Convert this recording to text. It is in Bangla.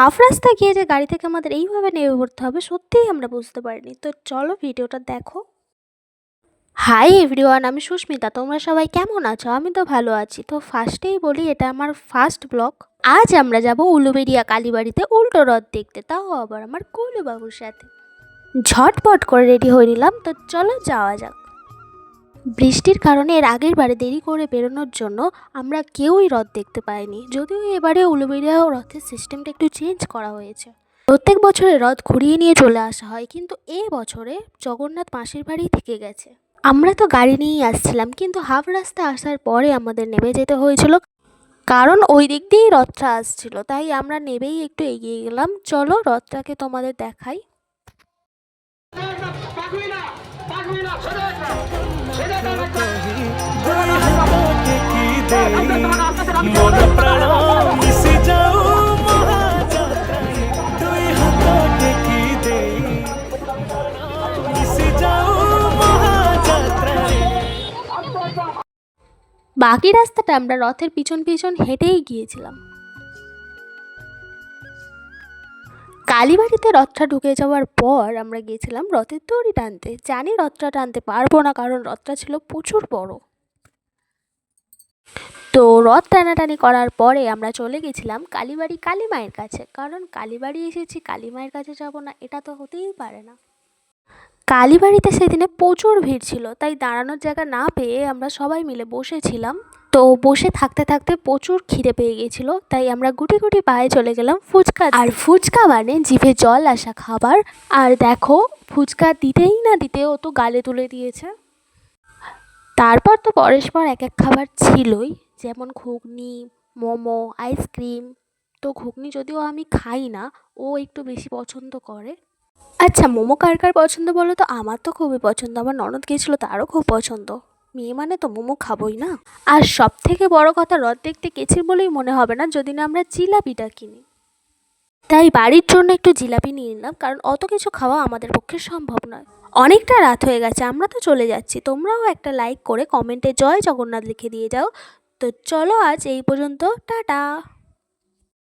হাফ রাস্তা গিয়ে যে গাড়ি থেকে আমাদের এইভাবে নেমে পড়তে হবে সত্যিই আমরা বুঝতে পারিনি। তো চলো ভিডিওটা দেখো। হাই এভরিওয়ান, আমি সুস্মিতা। তোমরা সবাই কেমন আছো? আমি তো ভালো আছি। তো ফার্স্টেই বলি, এটা আমার ফার্স্ট ব্লগ। আজ আমরা যাব উলুবেড়িয়া কালীবাড়িতে উল্টো রথ দেখতে, তাও আবার আমার কোলু বাবুর সাথে। ঝটপট করে রেডি হয়ে নিলাম, তো চলো যাওয়া যাক। বৃষ্টির কারণে এর আগের বারে দেরি করে বেরোনোর জন্য আমরা কেউই রথ দেখতে পাইনি। যদিও এবারে উলুবেড়িয়া রথের সিস্টেমটা একটু চেঞ্জ করা হয়েছে। প্রত্যেক বছরে রথ ঘুরিয়ে নিয়ে চলে আসা হয়, কিন্তু এ বছরে জগন্নাথ মাসির বাড়ি থেকে গেছে। আমরা তো গাড়ি নিয়েই আসছিলাম, কিন্তু হাফ রাস্তা আসার পরে আমাদের নেমে যেতে হয়েছিল, কারণ ওই দিক দিয়েই রথটা আসছিল। তাই আমরা নেবেই একটু এগিয়ে গেলাম। চলো রথটাকে তোমাদের দেখাই। বাকি রাস্তাটা আমরা রথের পিছন পিছন হেঁটেই গিয়েছিলাম। কালীবাড়িতে রথটা ঢুকে যাওয়ার পর আমরা গিয়েছিলাম রথের দড়ি টানতে। জানি রথটা টানতে পারবো না, কারণ রথটা ছিল প্রচুর বড়। তো রথ টানাটানি করার পরে আমরা চলে গেছিলাম কালীবাড়ি কালী মায়ের কাছে, কারণ কালীবাড়ি এসেছি কালী মায়ের কাছে যাব না, এটা তো হতেই পারে না। কালীবাড়িতে সেদিনে প্রচুর ভিড় ছিল, তাই দাঁড়ানোর জায়গা না পেয়ে আমরা সবাই মিলে বসেছিলাম। তো বসে থাকতে থাকতে প্রচুর খিদে পেয়ে গেছিল, তাই আমরা গুটি গুটি পায়ে চলে গেলাম ফুচকা। আর ফুচকা মানে জিভে জল আসা খাবার। আর দেখো, ফুচকা দিতেই না দিতে ও তো গালে তুলে দিয়েছে। তারপর তো পরস্পর এক এক খাবার ছিলই, যেমন ঘুগনি, মোমো, আইসক্রিম। তো ঘুগনি যদিও আমি খাই না, ও একটু বেশি পছন্দ করে। আচ্ছা, মোমো কার কার পছন্দ বলো তো? আমার তো খুবই পছন্দ, আমার ননদ গিয়েছিলো, তারও খুব পছন্দ। মেয়ে মানে তো মোমো খাবোই না। আর সব থেকে বড় কথা, রথ দেখতে গেছি বলেই মনে হবে না যদি না আমরা জিলাপিটা কিনি। তাই বাড়ির জন্য একটু জিলাপি নিয়ে নিলাম, কারণ অত কিছু খাওয়া আমাদের পক্ষে সম্ভব নয়। অনেকটা রাত হয়ে গেছে, আমরা তো চলে যাচ্ছি। তোমরাও একটা লাইক করে কমেন্টে জয় জগন্নাথ লিখে দিয়ে যাও। তো চলো আজ এই পর্যন্ত, টাটা।